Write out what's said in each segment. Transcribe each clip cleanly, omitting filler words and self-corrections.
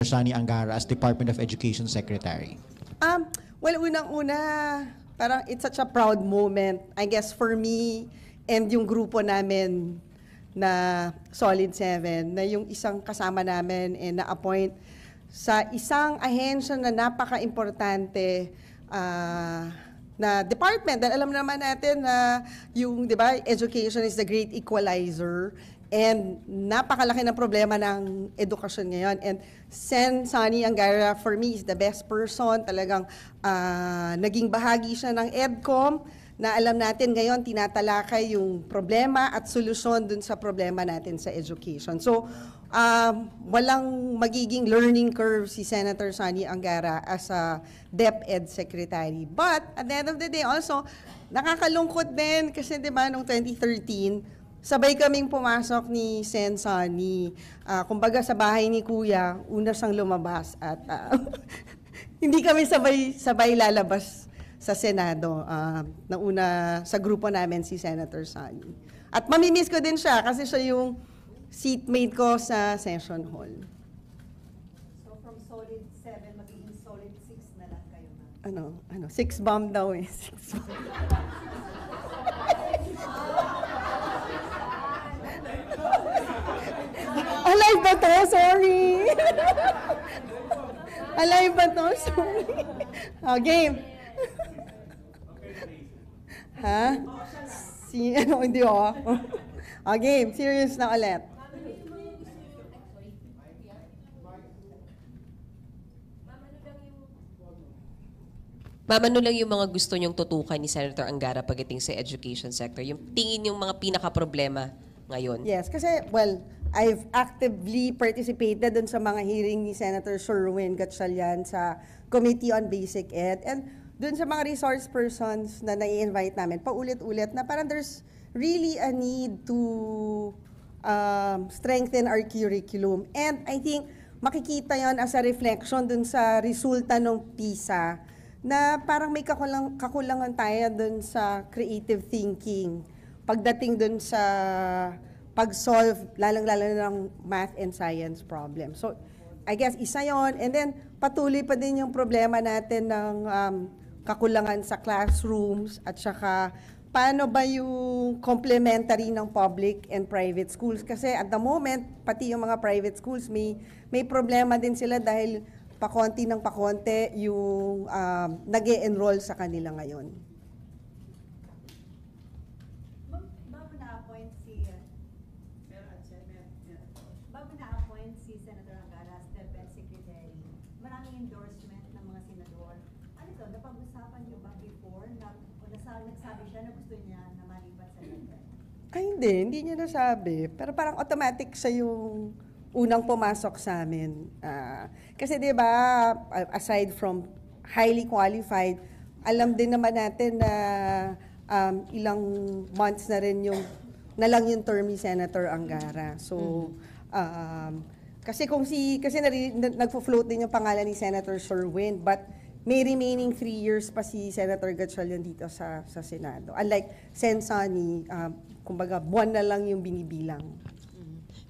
Shani Angara as Department of Education Secretary? Well, unang-una, parang it's such a proud moment, I guess, for me and yung grupo namin na Solid 7, na yung isang kasama namin na-appoint sa isang ahensya na napaka-importante na department. Dahil alam naman natin na yung, di ba, education is the great equalizer. And napakalaki ng problema ng edukasyon ngayon. And Sen. Sonny Angara, for me, is the best person. Talagang naging bahagi siya ng EDCOM na alam natin ngayon tinatalakay yung problema at solusyon dun sa problema natin sa education. So, walang magiging learning curve si Senator Sonny Angara as a DepEd Secretary. But, at the end of the day, also, nakakalungkot din kasi, di ba, noong 2013, sabay kaming pumasok ni Sen. Sonny. Kumbaga sa bahay ni Kuya, una siyang lumabas at hindi kami sabay lalabas sa Senado. Nauna sa grupo namin si Senator Sonny. At mamimiss ko din siya kasi siya yung seatmate ko sa session hall. So from solid 7, magiging solid 6 na lang kayo na? 6 bomb daw eh. 6 bomb. Alive ba to? Sorry. Alive ba to? Sorry. Game. Ha? Hindi game. Serious na ulit. Ma'am, ano lang yung mga gusto niyong tutukan ni Senator Angara pagdating sa education sector? Yung tingin yung mga pinaka-problema ngayon? Yes, kasi, well, I've actively participated dun sa mga hearing ni Senator Sherwin Gatchalian sa Committee on Basic Ed. And dun sa mga resource persons na nai-invite namin, paulit-ulit na parang there's really a need to strengthen our curriculum. And I think makikita yon as a reflection dun sa resulta ng PISA na parang may kakulangan tayo dun sa creative thinking pagdating dun sa pag-solve, lalang-lalo ng math and science problem. So, I guess isa yon. And then, patuloy pa din yung problema natin ng kakulangan sa classrooms at saka paano ba yung complementary ng public and private schools. Kasi at the moment, pati yung mga private schools, may problema din sila dahil pakonti ng pakonti yung nag-e-enroll sa kanila ngayon. Bago na-appoint si Senator Angara as DepEd Secretary, maraming endorsement ng mga senador. Ano ito, napag-usapan niyo ba before o nagsabi siya na gusto niya na malipat sa DepEd? Ay, hindi niya nasabi. Pero parang automatic siya yung unang pumasok sa amin. Kasi di ba, aside from highly qualified, alam din naman natin na ilang months na rin na lang yung term ni Senator Angara. So, kasi nagfo-float din yung pangalan ni Senator Sherwin, but may remaining 3 years pa si Senator Gatchalian dito sa Senado. Unlike Sen. Sonny, kumbaga buwan na lang yung binibilang.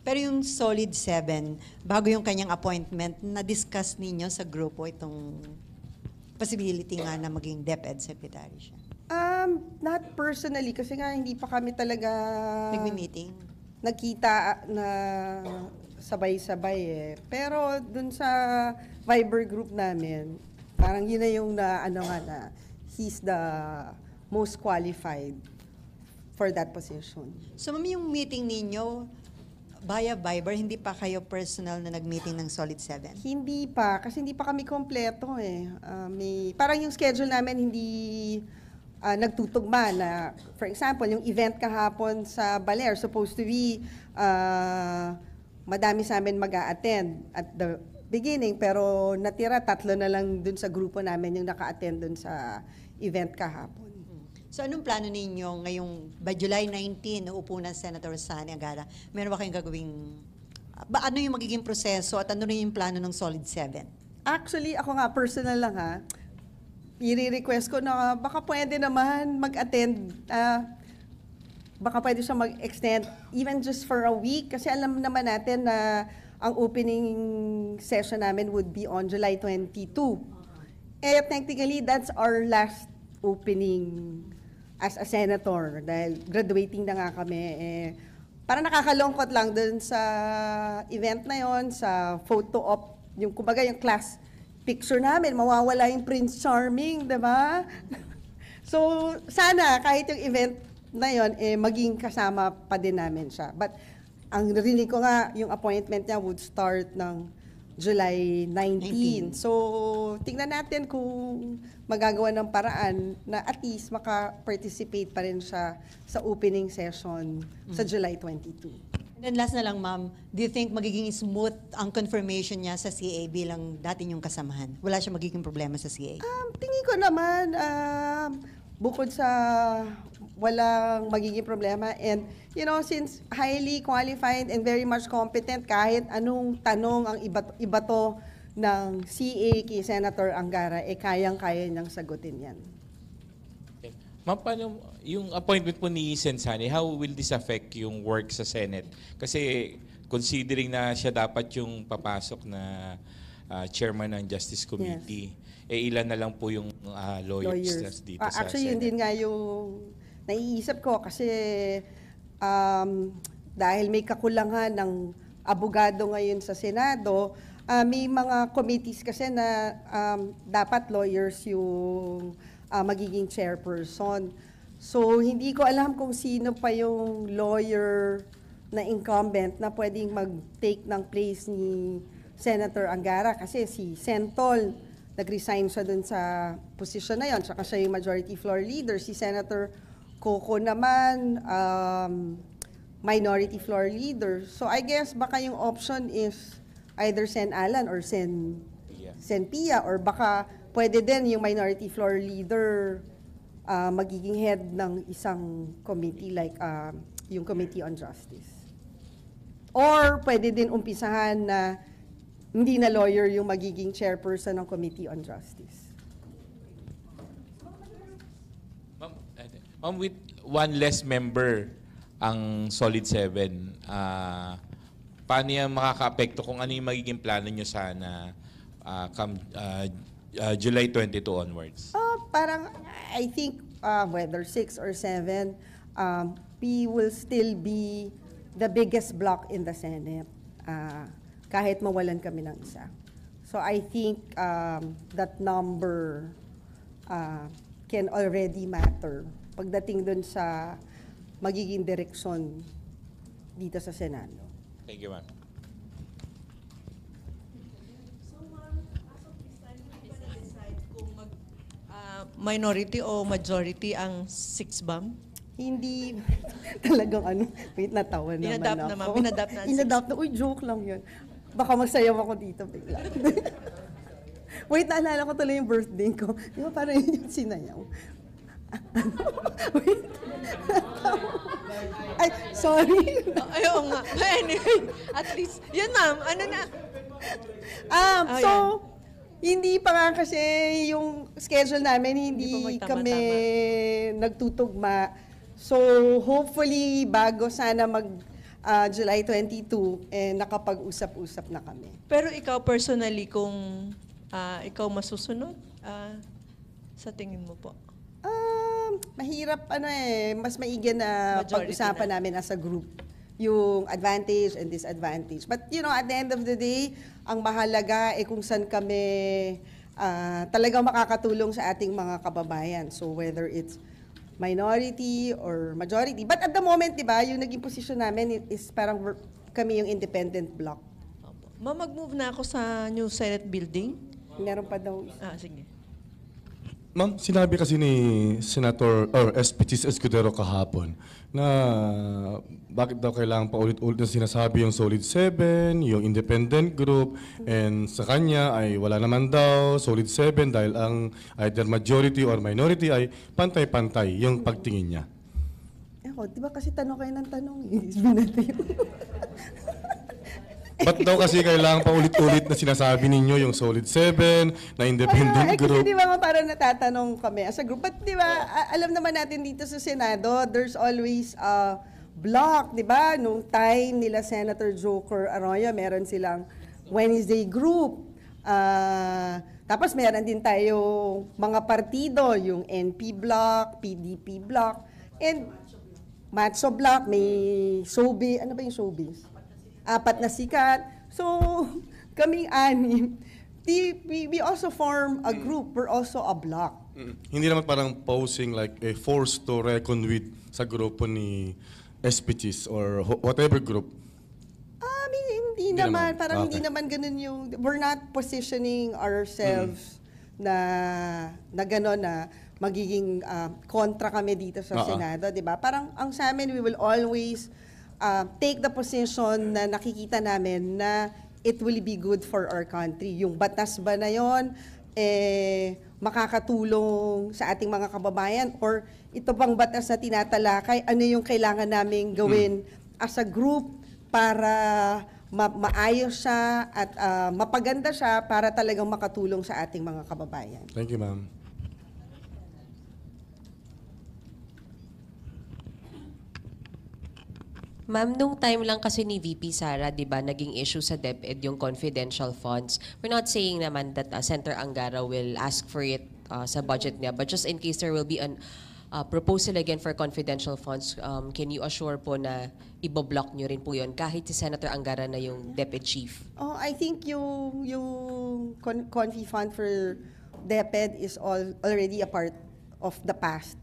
Pero yung Solid 7, bago yung kanyang appointment, na-discuss ninyo sa grupo itong possibility nga na maging DepEd Secretary siya? Not personally, kasi nga hindi pa kami talaga Nagmi-meeting? Nagkita na sabay-sabay eh. Pero dun sa Viber group namin, parang yun na yung na he's the most qualified for that position. So, ma'am, yung meeting ninyo, via Viber, hindi pa kayo personal na nag-meeting ng Solid 7? Hindi pa, kasi hindi pa kami kompleto eh. Parang yung schedule namin hindi nagtutugma na, for example, yung event kahapon sa Baler, supposed to be madami sa amin mag-a-attend at the beginning, pero natira 3 na lang dun sa grupo namin yung naka-attend dun sa event kahapon. So, anong plano ninyo ngayong, by July 19, uupo na Senator Sonny Angara? Meron ba kayong gagawing, ano yung magiging proseso at ano rin yung plano ng Solid 7? Actually, ako nga, personal lang ha, i-request ko na baka pwede naman mag-attend, baka pwede siya mag-extend even just for a week kasi alam naman natin na ang opening session namin would be on July 22. Eh, technically, that's our last opening as a senator dahil graduating na nga kami. Eh, parang nakakalungkot lang dun sa event na yon, sa photo op, yung kumbaga yung class picture namin, mawawala yung Prince Charming, di ba? So, sana kahit yung event na yon, eh, maging kasama pa din namin siya. But, ang narinig ko nga, yung appointment niya would start ng July 19. So, tingnan natin kung magagawa ng paraan na at least maka-participate pa rin siya sa opening session sa July 22. And then last na lang, ma'am, do you think magiging smooth ang confirmation niya sa CA bilang dati niyong kasamahan? Wala siya magiging problema sa CA? Tingin ko naman, bukod sa walang magiging problema, and since highly qualified and very much competent, kahit anong tanong ang ibato ng CA kay Senator Angara, eh kayang-kaya niyang sagutin yan. Ma'am, paano yung appointment po ni Sen. Sani, how will this affect yung work sa Senate? Kasi considering na siya dapat yung papasok na chairman ng Justice Committee, eh ilan na lang po yung lawyers dito sa Actually, Senate. yun din nga yung naiisip ko kasi dahil may kakulangan ng abogado ngayon sa Senado, may mga committees kasi na dapat lawyers yung magiging chairperson. So, hindi ko alam kung sino pa yung lawyer na incumbent na pwedeng mag-take ng place ni Senator Angara kasi si Sentol, nag-resign siya dun sa position na yon, saka siya yung majority floor leader. Si Senator Coco naman, minority floor leader. So, I guess baka yung option is either Sen. Alan or Sen. Pia, or baka pwede din yung minority floor leader magiging head ng isang committee like yung Committee on Justice. Or pwede din umpisahan na hindi na lawyer yung magiging chairperson ng Committee on Justice. Ma'am, with one less member ang Solid 7, paano yan makaka-apekto kung ano yung magiging plano nyo sana come July 22 onwards? Parang, I think, whether 6 or 7, we will still be the biggest block in the Senate, kahit mawalan kami ng isa. So I think that number can already matter pagdating dun sa magiging direksyon dito sa Senado. Thank you, ma'am. Minority o majority ang 6 bam? Hindi talagang wait, natawa naman Inadapt ako. naman, inadapt na ang Inadapt na, uy, joke lang yun. Baka magsayaw ako dito bigla. Wait, naalala ko tuloy yung birthday ko. Di ba parang yun yung sinayaw? Wait. Ay, sorry. Ayaw nga. Anyway, at least, yun ma'am, ano na? So, hindi pa nga kasi yung schedule namin, hindi Hindi pa kami nagtutugma. So, hopefully, bago sana July 22, nakapag-usap-usap na kami. Pero ikaw personally, kung ikaw masusunod, sa tingin mo po? Mahirap, mas maigi na Majority pag-usapan na. namin as a group yung advantage and disadvantage. But, at the end of the day, ang mahalaga kung saan kami talagang makakatulong sa ating mga kababayan. So, whether it's minority or majority. But at the moment, di ba, yung naging position namin is parang kami yung independent bloc. Ma'am, mag-move na ako sa new Senate building. Meron pa daw. Sige. Ma'am, sinabi kasi ni Senator or SP Chis Escudero kahapon na bakit daw kailangan pa ulit-ulit na sinasabi yung Solid 7, yung independent group, and sa kanya ay wala naman daw Solid 7 dahil ang either majority or minority ay pantay-pantay yung pagtingin niya. Ako, di ba kasi tanong kayo ng tanong, binati yun. Ba't daw kasi kailangan pa ulit-ulit na sinasabi ninyo yung Solid 7 na independent group? Kasi di ba parang natatanong kami as a group. But di ba, alam naman natin dito sa Senado, there's always block, di ba? Nung time nila Senator Joker Arroyo, meron silang Wednesday group. Tapos meron din tayo mga partido, yung NP block, PDP block, and Macho block, may showbiz, ano ba yung showbiz? Apat na sikat. So, kaming anim, we also form a group, we're also a block. Hindi naman parang posing like a force to reckon with sa grupo ni SPTs or whatever group. Hindi Hindi naman. naman. Parang Okay. hindi naman ganun yung, we're not positioning ourselves na gano'n na magiging kontra kami dito sa Senado, di ba? Parang ang sa amin, we will always take the position na nakikita namin na it will be good for our country. Yung batas ba na yon makakatulong sa ating mga kababayan or ito bang batas na tinatalakay, ano yung kailangan namin gawin as a group para maayos siya at mapaganda siya para talagang makatulong sa ating mga kababayan. Thank you, ma'am. Ma'am, nung time lang kasi ni VP Sara, di ba, naging issue sa DepEd yung confidential funds. We're not saying naman that Senator Angara will ask for it sa budget niya, but just in case there will be an proposal again for confidential funds, can you assure po na iboblock nyo rin po yun kahit si Senator Angara na yung DepEd chief? Oh, I think yung confi fund for DepEd is already a part of the past.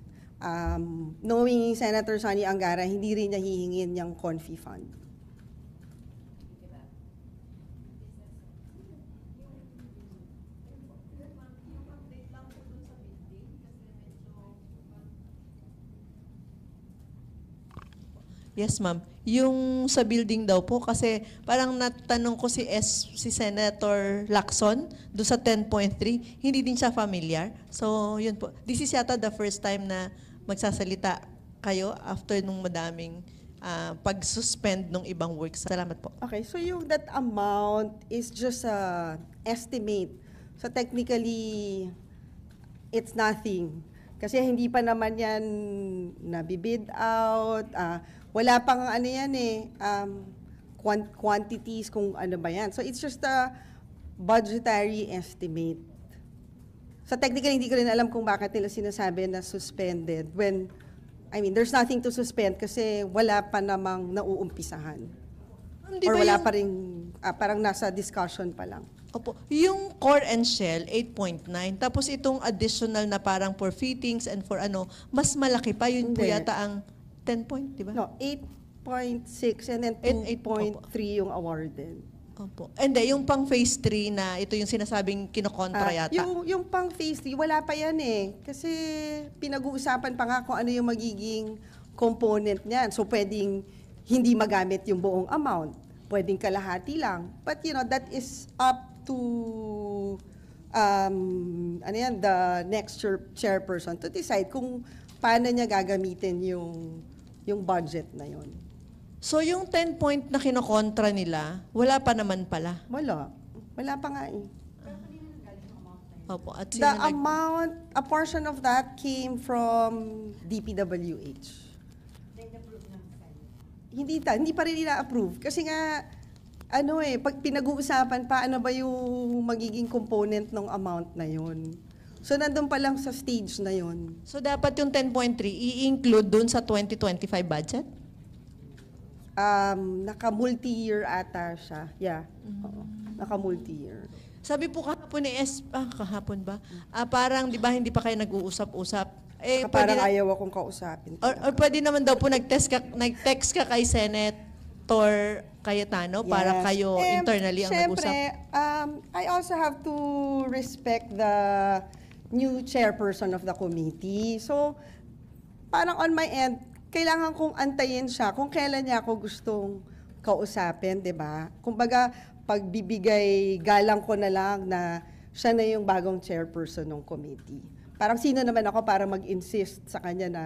Knowing Senator Sonny Angara, hindi rin niya hihingin yung confi fund. Yes, ma'am. Yung sa building daw po, kasi parang natanong ko si Senator Lacson do sa 10.3, hindi din siya familiar. So, yun po. This is yata the first time na magsasalita kayo after nung madaming pag-suspend ng ibang works. Salamat po. Okay, so yung that amount is just a estimate. So technically, it's nothing. Kasi hindi pa naman yan nabibid out. Wala pang ano yan quantities kung ano ba yan. So it's just a budgetary estimate. So technically, hindi ko rin alam kung bakit nila sinasabi na suspended when, I mean, there's nothing to suspend kasi wala pa namang nauumpisahan. Di Or ba wala yung- pa rin, parang nasa discussion pa lang. Opo. Yung core and shell, 8.9. Tapos itong additional na parang for fittings and for ano, mas malaki pa. Yun po Hindi. yata ang 10 point, di ba? No, 8.6 and then And 2.3 yung awarded. Opo. And then, yung pang phase 3 na ito yung sinasabing kinokontra yata. Yung pang phase 3, wala pa yan Kasi pinag-uusapan pa nga kung ano yung magiging component niyan. So pwedeng hindi magamit yung buong amount. Pwedeng kalahati lang. But that is up to the next chairperson to decide kung paano niya gagamitin yung budget na yon. So yung 10 point na kinokontra nila, wala pa naman pala. Wala. Wala pa nga Opo. At The sino nag- amount, a portion of that came from DPWH. Hindi pa rin nila-approve. Kasi nga, pag pinag-uusapan pa, ano ba yung magiging component ng amount na yon. So, nandun pa lang sa stage na yon. So dapat yung 10.3 i-include dun sa 2025 budget? Naka-multi-year ata siya. Yeah. Oo. Naka-multi-year. Sabi po kahapon ni kahapon ba? Parang di ba hindi pa kayo nag-uusap-usap? Parang pwede na- ayaw akong kausapin. or pwede naman daw po nag-text ka kay Senator Cayetano para Yes. kayo internally ang Siyempre, nag-usap. I also have to respect the new chairperson of the committee. So, parang on my end, kailangan kong antayin siya kung kailan niya ako gustong kausapin, di ba? Kumbaga, pagbibigay galang ko na lang na siya na yung bagong chairperson ng committee. Parang sino naman ako para mag-insist sa kanya na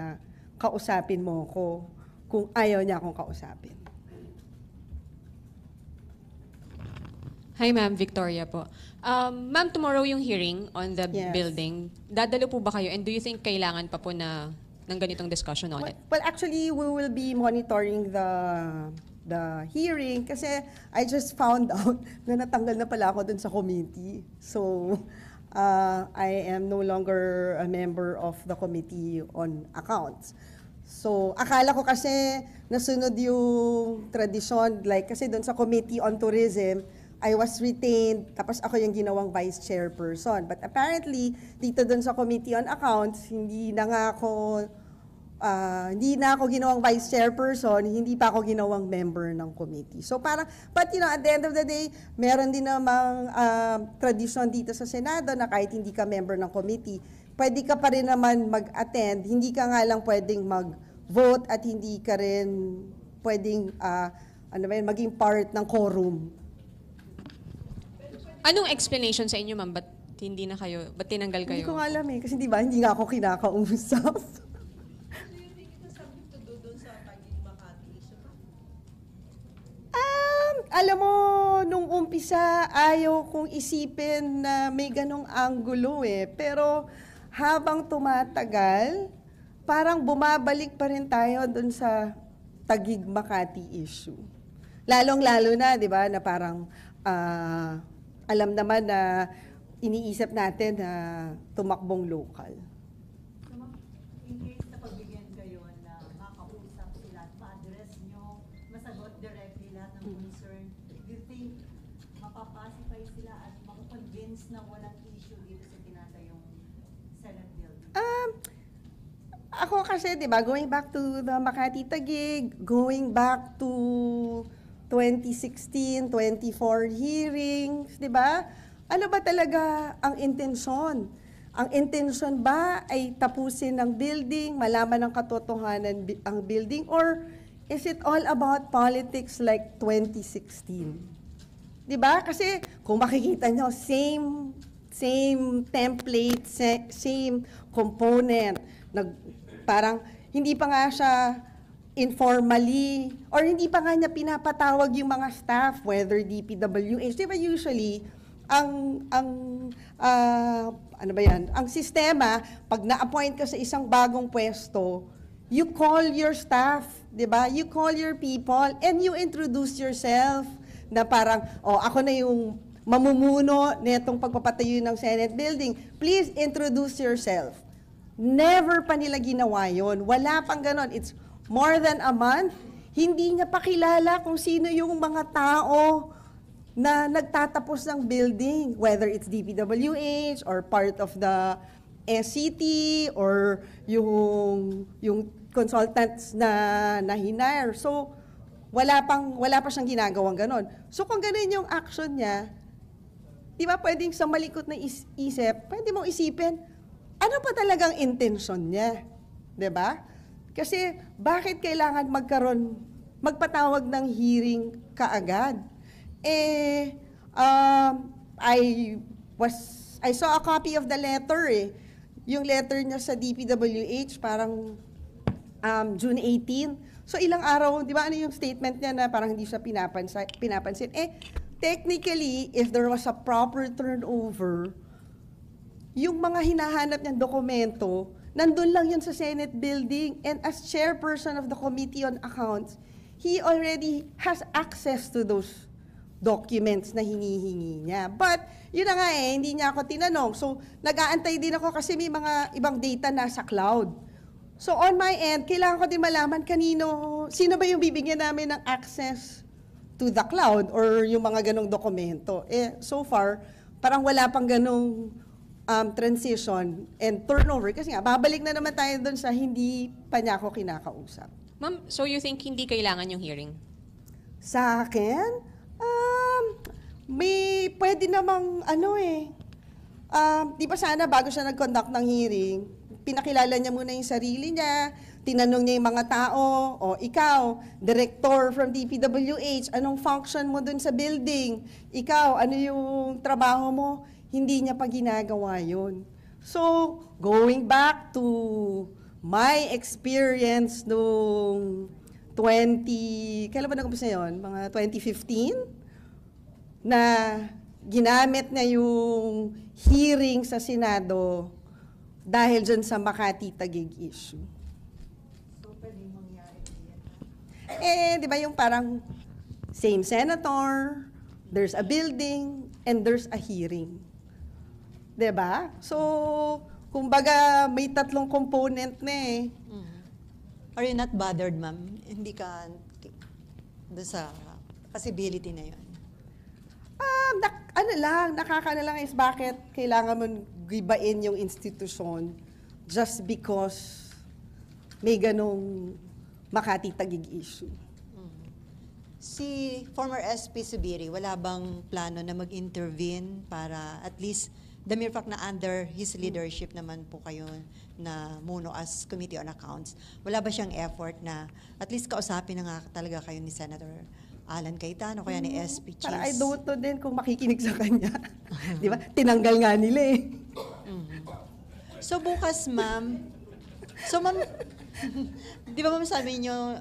kausapin mo ko kung ayaw niya akong kausapin. Hi, Ma'am. Victoria po. Ma'am, tomorrow yung hearing on the Yes. building. Dadalo po ba kayo? And do you think kailangan pa po na ng ganitong discussion on it? Well, actually, we will be monitoring the hearing kasi I just found out na natanggal na pala ako dun sa committee. So, I am no longer a member of the Committee on Accounts. So, akala ko kasi nasunod yung tradisyon, like kasi dun sa Committee on Tourism, I was retained, tapos ako yung ginawang vice chairperson. But apparently, dito dun sa Committee on Accounts, hindi na ako ginawang vice chairperson, hindi pa ako ginawang member ng committee. So parang, but at the end of the day, meron din namang tradisyon dito sa Senado na kahit hindi ka member ng committee, pwede ka pa rin naman mag-attend, hindi ka nga lang pwedeng mag-vote at hindi ka rin pwedeng maging part ng quorum. Anong explanation sa inyo, ma'am? Ba't tinanggal kayo? Hindi ko nga alam kasi di ba, hindi nga ako kinakausap. Alam mo, nung umpisa, ayaw kong isipin na may ganong anggulo Pero habang tumatagal, parang bumabalik pa rin tayo dun sa Taguig Makati issue. Lalong-lalo na, di ba, na parang alam naman na iniisip natin na tumakbong local. In case na pagbigyan kayo na makausap sila at ma-address nyo, masagot directly lahat ng concern, do you think mapapacify sila at makakonvince na walang issue dito sa tinatayong Senate building? Ako kasi, di ba, going back to the Makati Taguig, going back to 2016, 24 hearings, di ba? Ano ba talaga ang intensyon? Ang intensyon ba ay tapusin ng building, malaman ng katotohanan ang building, or is it all about politics like 2016? Di ba? Kasi kung makikita nyo, same template, same component. Parang hindi pa nga siya informally, or hindi pa nga niya pinapatawag yung mga staff, whether DPWH. Di ba usually, ang sistema, pag na-appoint ka sa isang bagong pwesto, you call your staff, di ba? You call your people, and you introduce yourself, na parang, ako na yung mamumuno netong pagpapatayo ng Senate building. Please introduce yourself. Never pa nila ginawa yun. Wala pang ganon. It's more than a month. Hindi niya pakilala kung sino yung mga tao na nagtatapos ng building, whether it's DPWH or part of the SCT or yung consultants na hinire. So, wala pa siyang ginagawang ganon. So, kung ganon yung action niya, di ba pwedeng sa malikot na isip, pwede mong isipin, ano pa talagang intention niya? Di ba? Kasi, bakit kailangan magpatawag ng hearing kaagad? I saw a copy of the letter Yung letter niya sa DPWH, parang June 18. So ilang araw, di ba ano yung statement niya na parang hindi siya pinapansin? Technically, if there was a proper turnover, yung mga hinahanap niyang dokumento, nandun lang yun sa Senate building. And as chairperson of the Committee on Accounts, he already has access to those documents na hinihingi niya. But, yun na nga hindi niya ako tinanong. So, nag-aantay din ako kasi may mga ibang data nasa cloud. So, on my end, kailangan ko din malaman sino ba yung bibigyan namin ng access to the cloud or yung mga ganong dokumento. So far, parang wala pang ganong transition and turnover. Kasi nga, babalik na naman tayo doon sa hindi pa niya ako kinakausap. Ma'am, so you think hindi kailangan yung hearing? Sa akin, may pwede namang di ba sana bago siya nag-conduct ng hearing, pinakilala niya muna yung sarili niya, tinanong niya yung mga tao, ikaw, director from DPWH, anong function mo dun sa building? Ikaw, ano yung trabaho mo? Hindi niya pa ginagawa yun. So, going back to my experience nung kailan ba nag-umpisa yun? Mga 2015? Na ginamit niya yung hearing sa Senado dahil dyan sa Makati Taguig issue. Eh, di ba yung parang same senator, there's a building, and there's a hearing. Di ba? So, kumbaga may tatlong component na eh. Are you not bothered, ma'am? Hindi ka doon sa possibility na yun? Nakaka lang is bakit kailangan mo gibain yung institusyon just because may ganong Makati Taguig issue. Si former SP Subiri, wala bang plano na mag-intervene para at least the mere fact na under his leadership naman po kayo na muno as Committee on Accounts, wala ba siyang effort na at least kausapin na nga talaga kayo ni Senator Alan Cayetano, kaya ni SP Cheese? Para I don't know din kung makikinig sa kanya. Di ba? Tinanggal nga nila eh. So bukas, ma'am, ma'am, di ba ma'am sabi niyo,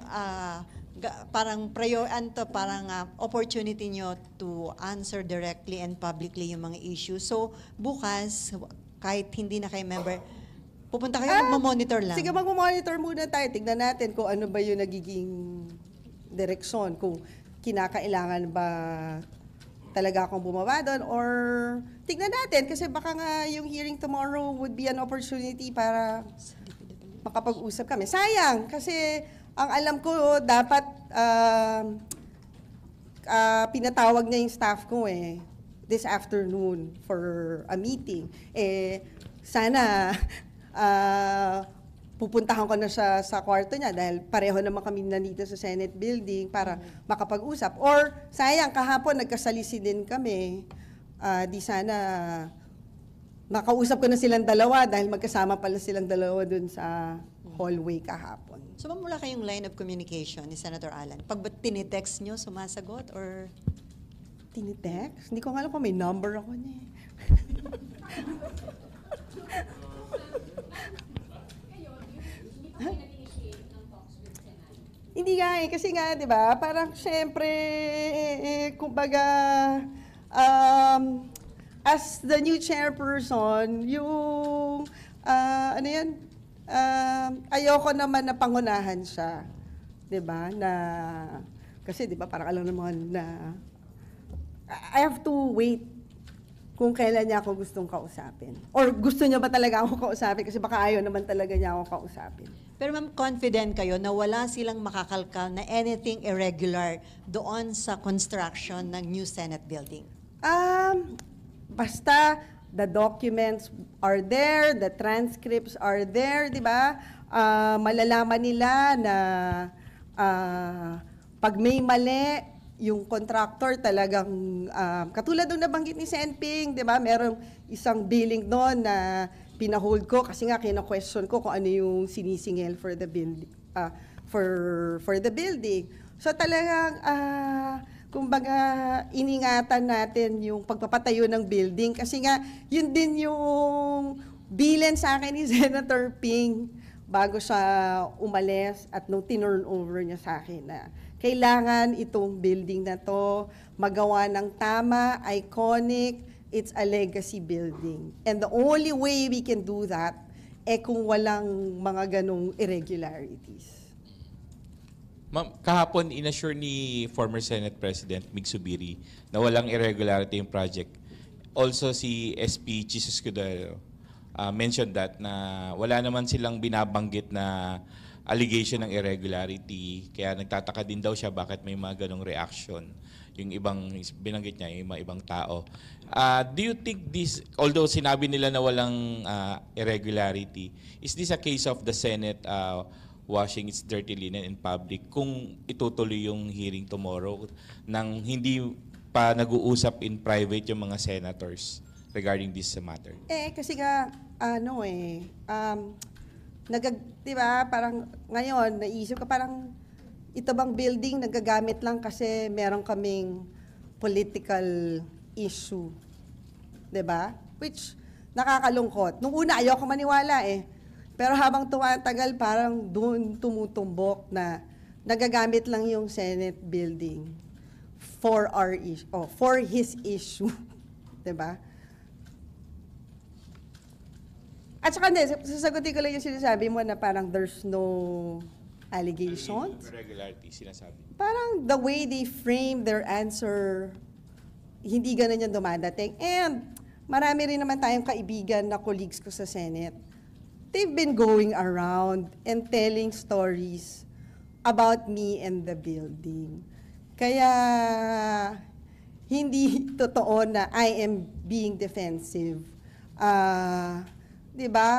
parang opportunity nyo to answer directly and publicly yung mga issues. So bukas, kahit hindi na kayo member, pupunta kayo, mag-monitor lang. Sige, mag-monitor muna tayo. Tignan natin kung ano ba yung nagiging direksyon. Kung kinakailangan ba talaga akong bumaba doon or tignan natin kasi baka nga yung hearing tomorrow would be an opportunity para makapag-usap kami. Sayang kasi ang alam ko dapat pinatawag niya yung staff ko this afternoon for a meeting. Sana pupuntahan ko na siya sa kwarto niya dahil pareho naman kami nandito sa Senate building para makapag-usap. Or sayang, kahapon nagkasalisi din kami. Di sana makausap ko na silang dalawa dahil magkasama pala silang dalawa dun sa hallway kahapon. So ma'am, wala kayong line of communication ni Senator Alan? Pag ba tinitext nyo, sumasagot or? Tinitext? Hindi ko nga alam kung may number ako niya. Hindi nga kasi nga, di ba, parang syempre, kumbaga, as the new chairperson, yung, ayoko naman na pangunahan siya, di ba, kasi di ba, parang alam naman na, I have to wait kung kailan niya ako gustong kausapin. Or gusto niya ba talaga ako kausapin? Kasi baka ayaw naman talaga niya ako kausapin. Pero ma'am, confident kayo na wala silang makakalkal na anything irregular doon sa construction ng new Senate building? Basta the documents are there, the transcripts are there, di ba? Malalaman nila na pag may mali, yung contractor talagang, katulad nung nabanggit ni Senping, di ba? Merong isang billing doon na pinahold ko kasi nga kina-question ko kung ano yung sinisingil for the building, for the building. So talagang, kumbaga, iningatan natin yung pagpapatayo ng building kasi nga, yun din yung bilen sa akin ni Senator Ping bago siya umalis at nung tinurn over niya sa akin na kailangan itong building na to magawa ng tama, iconic, it's a legacy building. And the only way we can do that kung walang mga ganong irregularities. Ma'am, kahapon inassure ni former Senate President Mig Subiri na walang irregularity yung project. Also si SP Chis Escudero mentioned that na wala naman silang binabanggit na allegation ng irregularity. Kaya nagtataka din daw siya bakit may mga ganong reaction. Yung ibang, binanggit niya, yung mga ibang tao. Do you think this, although sinabi nila na walang irregularity, is this a case of the Senate washing its dirty linen in public kung itutuloy yung hearing tomorrow nang hindi pa nag-uusap in private yung mga senators regarding this matter? Kasi nga, di ba, parang ngayon, naisip ka parang ito bang building nagagamit lang kasi meron kaming political issue. Di ba? Which nakakalungkot. Nung una, ayoko maniwala Pero habang tumatagal, parang doon tumutumbok na nagagamit lang yung Senate building for our issue, for his issue. Di ba? At saka hindi, sasagutin ko lang yung sinasabi mo na parang there's no allegations. Irregularity, sinasabi. Parang the way they frame their answer, hindi ganun yung dumadating. And marami rin naman tayong kaibigan na colleagues ko sa Senate. They've been going around and telling stories about me and the building. Kaya hindi totoo na I am being defensive. Di ba?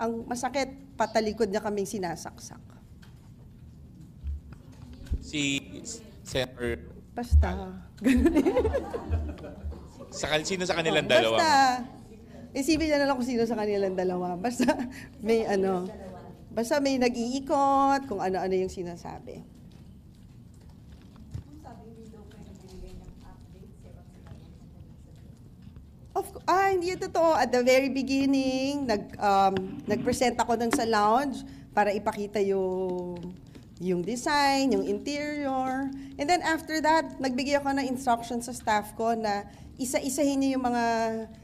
Ang masakit, patalikod niya kaming sinasaksak. Si Senator, Basta. Ganun eh. sino sa kanilang dalawa? Basta. Isipin niya na lang kung sino sa kanilang dalawa. Basta may basta may nag-iikot kung ano-ano yung sinasabi. Hindi yun totoo. At the very beginning, nag-present ako dun sa lounge para ipakita yung design, yung interior. And then after that, nagbigay ako ng instruction sa staff ko na isa-isahin niyo yung mga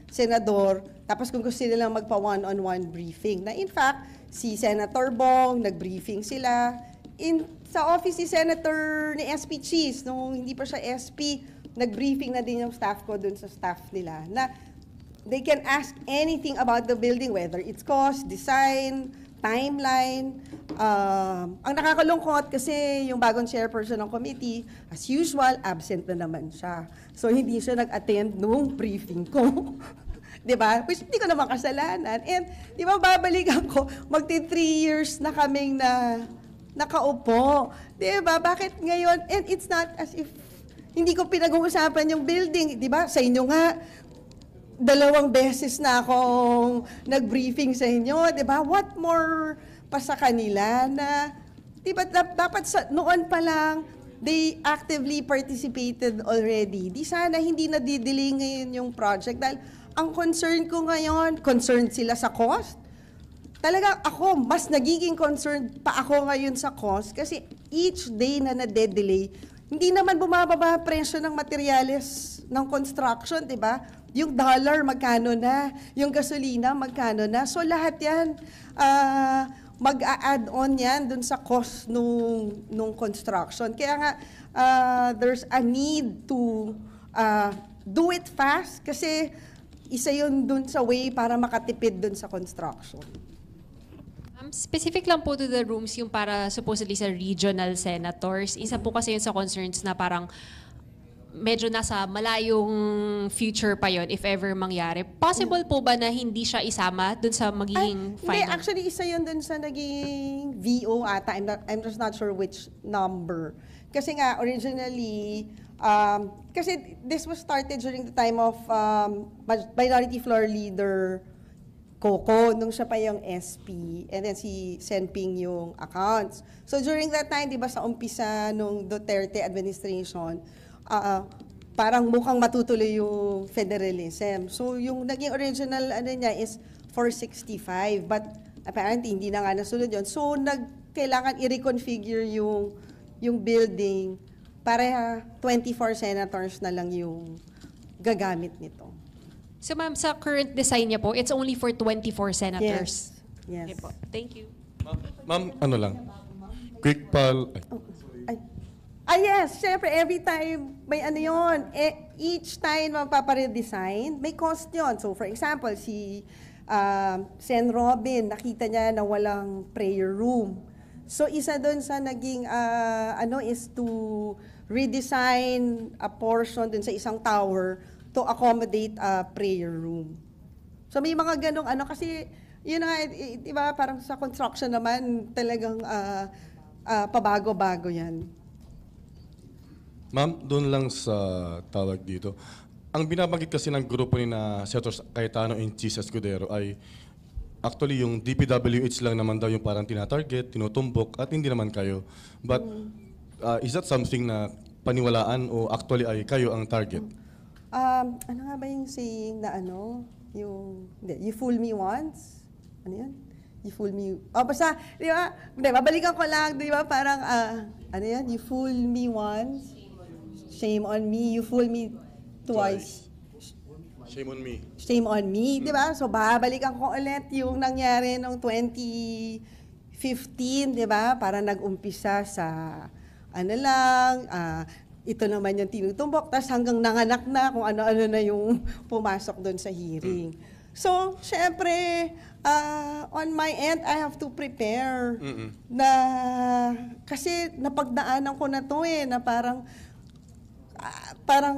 senador, tapos kung gusto nila magpa one-on-one briefing. Na in fact, si Senator Bong, nag-briefing sila. Sa office ni Senator ni SP Cheese, nung hindi pa siya SP, nag-briefing na din yung staff ko dun sa staff nila na they can ask anything about the building, whether it's cost, design, timeline. Ang nakakalungkot kasi yung bagong chairperson ng committee, as usual, absent na naman siya. So hindi siya nag-attend nung briefing ko. Di ba? Which hindi ko naman kasalanan. And di ba babalikan ko, magti 3 years na kaming nakaupo. Di ba? Bakit ngayon? And it's not as if hindi ko pinag-uusapan yung building. Di ba? Sa inyo nga, 2 beses na akong nag-briefing sa inyo. Di ba? What more pa sa kanila na, di ba, dapat noon pa lang, they actively participated already. Di sana hindi na-delay ngayon yung project. Dahil ang concern ko ngayon, concerned sila sa cost. Talaga ako, mas nagiging concerned pa ako ngayon sa cost kasi each day na na-delay, hindi naman bumababa presyo ng materyales ng construction, di ba? Yung dollar, magkano na? Yung gasolina, magkano na? So lahat yan, mag-a-add on yan dun sa cost nung construction. Kaya nga, there's a need to do it fast kasi isa yun dun sa way para makatipid dun sa construction. Specific lang po to the rooms yung para supposedly sa regional senators. Isa po kasi yun sa concerns na parang medyo nasa malayong future pa yon if ever mangyari. Possible po ba na hindi siya isama dun sa magiging final? Hindi, actually isa yun dun sa naging VO ata. I'm just not sure which number. Kasi nga, originally, kasi this was started during the time of Minority Floor Leader Coco, nung siya pa yung SP, and then si Senping yung accounts. So during that time, di ba sa umpisa nung Duterte administration, parang mukhang matutuloy yung federalism. So yung naging original niya is 465, but apparently hindi na nga nasunod yun. So kailangan i-reconfigure yung building para 24 senators na lang yung gagamit nito. So ma'am, sa current design niya po, it's only for 24 senators. Yes. Okay po. Thank you. Ma'am, ano lang? Quick pal. Yes, syempre, every time may ano yun. Each time magpaparedesign, may cost yun. So for example, si Sen Robin, nakita niya na walang prayer room. So isa doon sa naging is to redesign a portion dun sa isang tower to accommodate a prayer room. So may mga ganong kasi yun nga, di ba, parang sa construction naman talagang pabago-bago yan. Ma'am, doon lang sa tawag dito. Ang binabanggit kasi ng grupo ni na Senator Cayetano and Cheese Escudero ay actually yung DPWH lang naman daw yung parang tinatarget, tinutumbok, at hindi naman kayo. But is that something na paniwalaan o actually ay kayo ang target? Ano nga ba yung saying na you fool me once? Ano yun? You fool me. Basta, di ba? Hindi, babalikan ko lang, di ba? Parang, ano yan? You fool me once. Shame on me. You fool me twice. Shame on me. Shame on me, di ba? So, babalikan ko ulit yung nangyari noong 2015 15, di ba? Para nag-umpisa sa ano lang, ito naman yung tinutumbok, tapos hanggang nanganak na kung ano-ano na yung pumasok doon sa hearing. So, syempre, on my end, I have to prepare na, kasi napagdaanan ko na to na parang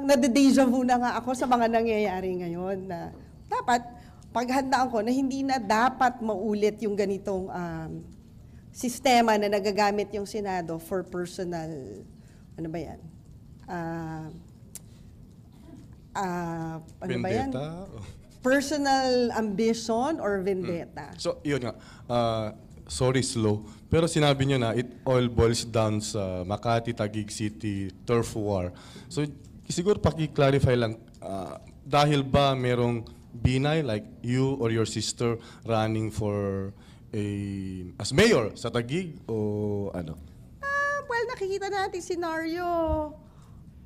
nade-deja vu na nga ako sa mga nangyayari ngayon na dapat paghandaan ko na hindi na dapat maulit yung ganitong sistema na nagagamit yung Senado for personal, ano ba yan? Ano ba yan? Vendetta? Personal ambition or vendetta. So, yun nga. Sorry, slow. Pero sinabi niyo na it all boils down sa Makati, Taguig City, turf war. So, siguro paki-clarify lang, dahil ba merong binay like you or your sister running for as mayor sa Taguig o ano? Well, nakikita natin scenario.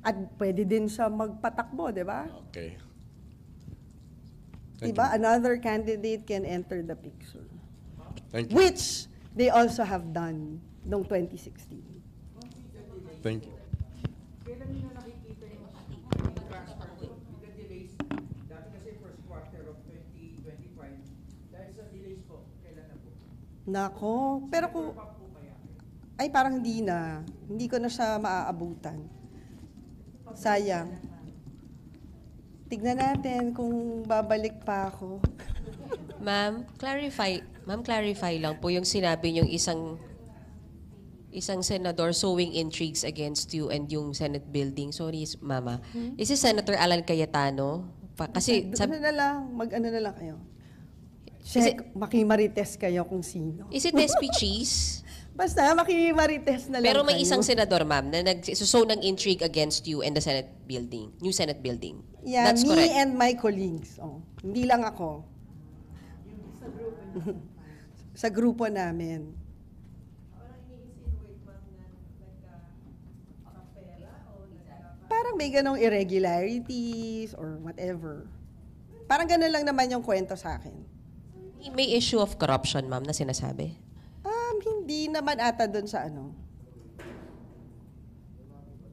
At pwede din siya magpatakbo, di ba? Okay. Thank Diba? Another candidate can enter the picture. Thank you. Which they also have done noong 2016. Thank you. Kailan nyo nakikita yung transfer with the delays? Dati kasi first quarter of 2025. Dahil sa delays po, kailan na po? Nako, pero kung... Ay, parang hindi na. Hindi ko na siya maaabutan. Sayang. Tignan natin kung babalik pa ako. Ma'am, clarify lang po yung sinabi niyong isang senador sowing intrigues against you and yung Senate building. Sorry, Mama. Is it Senator Alan Cayetano? Kasi Ano na lang, mag-ano na lang kayo. Check, makimarites kayo kung sino. is it SP Cheese? Basta makimarites na lang Pero may kayo. isang senador, ma'am, na nagsosow ng intrigue against you and the Senate building, new Senate building. Yeah, That's me correct. and my colleagues. Oh, hindi lang ako. Sa grupo namin. Parang may ganong irregularities or whatever. Parang ganun lang naman yung kwento sa akin. May issue of corruption, ma'am, na sinasabi. Hindi naman ata doon sa ano.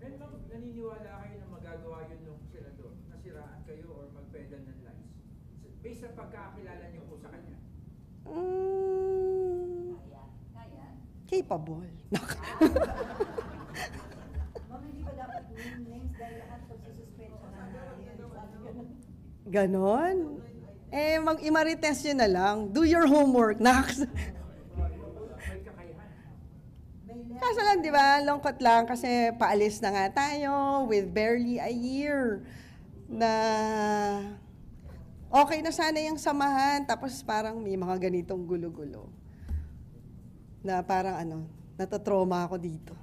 And ma'am, naniniwala kayo na magagawa yun ng senador? Nasiraan kayo or magpedal ng lines? Based sa pagkakakilala niyo po sa kanya? Capable. Ma'am, hindi ba dapat yung names dahil lahat pagsususpensya na Ganon? Mag-imarites yun na lang. Do your homework. Kaso lang, di ba, lungkot lang kasi paalis na nga tayo with barely a year na okay na sana yung samahan tapos parang may mga ganitong gulo-gulo na parang natotrauma ako dito.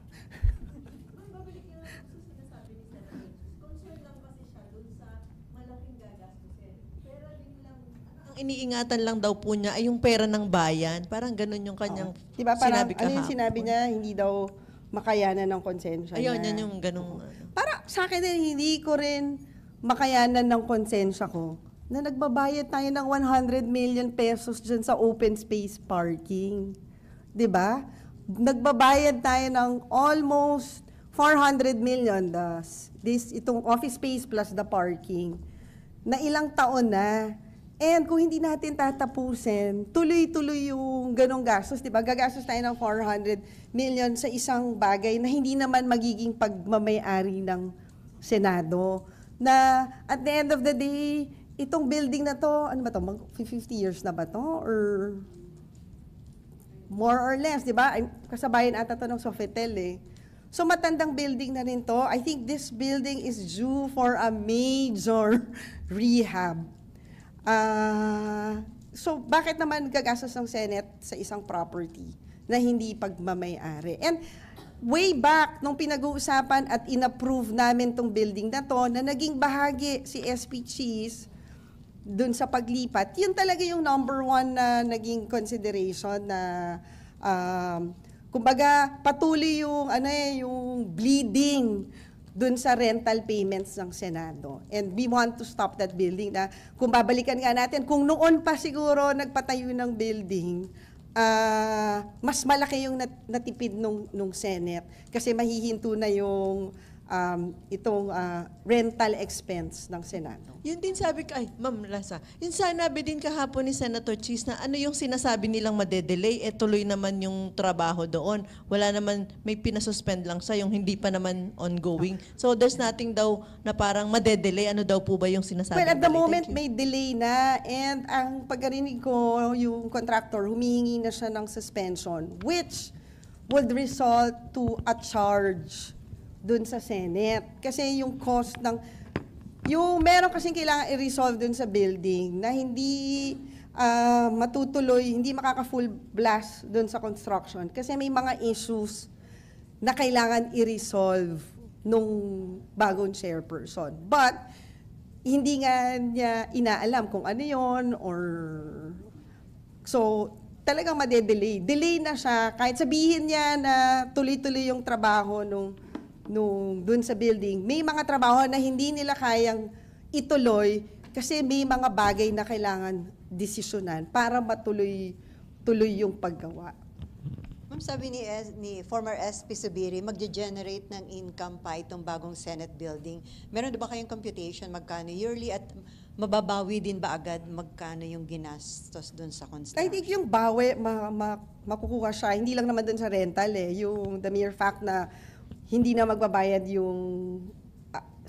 Ang iniingatan lang daw po niya ay yung pera ng bayan. Parang ganun yung kanyang Diba, parang sinabi kahapon. yung sinabi niya, hindi daw makayanan ng konsensya Ayun, niya. yan yung ganung... Para sa akin din, hindi ko rin makayanan ng konsensya ko na nagbabayad tayo ng 100 million pesos dyan sa open space parking. 'Di ba? Nagbabayad tayo ng almost 400 million itong office space plus the parking na ilang taon na. And kung hindi natin tatapusin, tuloy-tuloy yung ganong gastos, di ba? Gagastos tayo ng 400 million sa isang bagay na hindi naman magiging pagmamayari ng Senado. Na at the end of the day, itong building na to, ano ba to, 50 years na ba to? Or more or less, di ba? Kasabayan ata to ng Sofitel eh. So matandang building na rin to. I think this building is due for a major rehab. So bakit naman gagastos ng Senate sa isang property na hindi pagmamayari? And way back nung pinag-uusapan at inapprove namin tong building na to, na naging bahagi si SP Cheese dun sa paglipat, yun talaga yung number one na naging consideration na kumbaga patuloy yung yung bleeding dun sa rental payments ng Senado. And we want to stop that building na kung babalikan nga natin, kung noon pa siguro nagpatayo ng building, mas malaki yung natipid nung Senate kasi mahihinto na yung itong rental expense ng Senado. Yun din sabi ko, ay, Ma'am Lasa, yun sanabi din kahapon ni Senator Cheese na ano yung sinasabi nilang madedelay, tuloy naman yung trabaho doon. Wala naman, may pinasuspend lang siya, yung hindi pa naman ongoing. So there's nothing daw na parang madedelay. Ano daw po ba yung sinasabi? Well, at the moment, may delay na and ang pagkarinig ko, yung contractor, humihingi na siya ng suspension, which would result to a charge dun sa Senate. Kasi yung cost ng yung meron kasing kailangan i-resolve dun sa building na hindi matutuloy, hindi makaka-full blast dun sa construction kasi may mga issues na kailangan i-resolve nung bagong chairperson. But, hindi nga niya inaalam kung ano yon or... So, talagang madedelay. Delay na siya, kahit sabihin niya na tuloy-tuloy yung trabaho nung dun sa building, may mga trabaho na hindi nila kayang ituloy kasi may mga bagay na kailangan desisyonan para matuloy yung paggawa. Ma'am, sabi ni former SP Subiri, magge-generate ng income pa itong bagong Senate building. Meron ba kayong computation magkano yearly at mababawi din ba agad magkano yung ginastos dun sa construction? I think yung bawi, makukuha siya, hindi lang naman dun sa rental yung the mere fact na hindi na magbabayad yung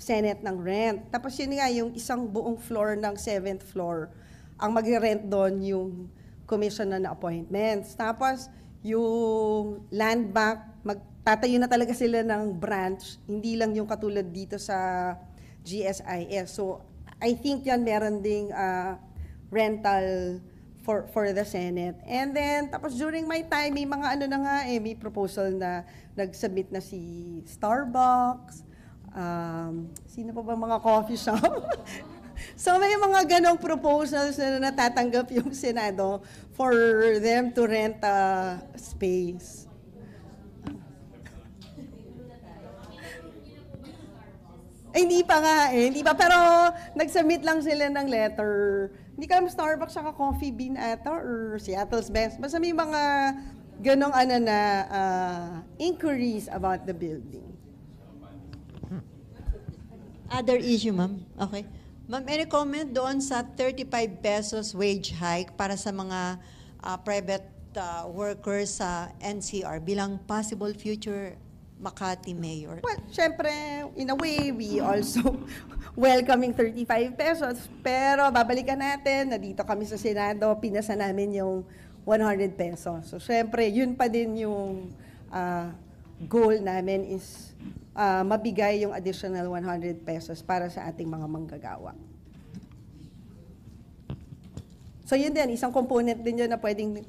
Senate ng rent. Tapos yun nga, yung isang buong floor ng 7th floor, ang magre-rent doon yung commission na appointments. Tapos yung land bank, magtatayo na talaga sila ng branch, hindi lang yung katulad dito sa GSIS. So I think yan meron ding rental for the Senate. And then, tapos during my time, may mga ano na nga may proposal na nag-submit na si Starbucks, sino pa ba mga coffee shop? So may mga ganong proposals na natatanggap yung Senado for them to rent a space. Ay, hindi pa nga hindi pa. Pero nag-submit lang sila ng letter. Hindi ka naman Starbucks saka Coffee Bean ata or Seattle's Best. Basta may mga ganong inquiries about the building. Other issue, ma'am. Okay. Ma'am, any comment doon sa 35 pesos wage hike para sa mga private workers sa NCR bilang possible future Makati mayor? Well, syempre, in a way, we also welcoming 35 pesos. Pero babalikan natin na dito kami sa Senado, pinasa namin yung 100 pesos. So, syempre, yun pa din yung goal namin is mabigay yung additional 100 pesos para sa ating mga manggagawa. So, yun din, isang component din yun na pwedeng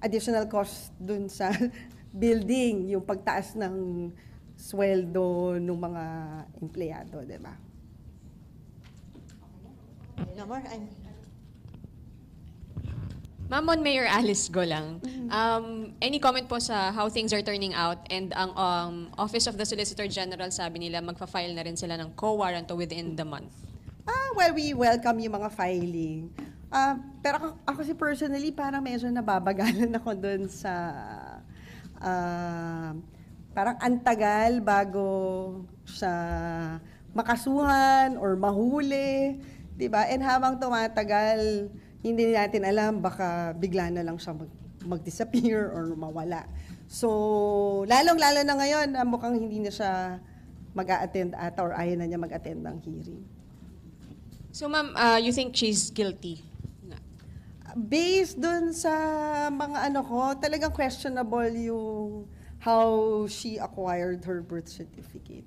additional cost dun sa building, yung pagtaas ng sweldo ng mga empleyado, di ba? No more? Ma'am, on Mayor Alice Go lang. Any comment po sa how things are turning out and ang Office of the Solicitor General sabi nila magpa-file na rin sila ng co-warrant within the month. Well, we welcome yung mga filing. Pero ako si personally, parang medyo nababagalan ako dun sa parang antagal bago sa makasuhan or mahuli, 'di ba? And habang tumatagal, hindi natin alam baka bigla na lang siya mag-disappear or mawala. So, lalong-lalo na ngayon, mukhang hindi na siya mag-a-attend ata or ayaw na niya mag-attend ng hearing. So ma'am, you think she's guilty? Based dun sa mga talagang questionable yung how she acquired her birth certificate.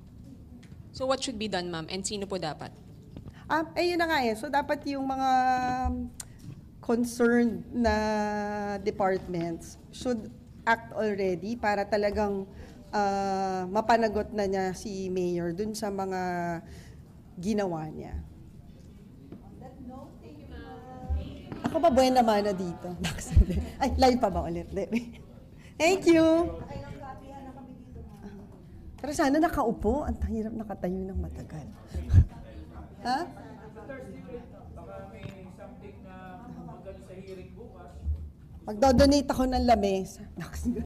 So what should be done, ma'am? And sino po dapat? Ayun na nga So dapat yung mga concerned na departments should act already para talagang mapanagot na niya si Mayor dun sa mga ginawa niya. Ako pa buwan naman na dito. Ay, live pa ba ulit? Thank you. Pero sana nakaupo. Ang hirap nakatayo ng matagal. Ha? Baka may something na magaling sa hearing bukas. Magdodonate ako ng lamesa.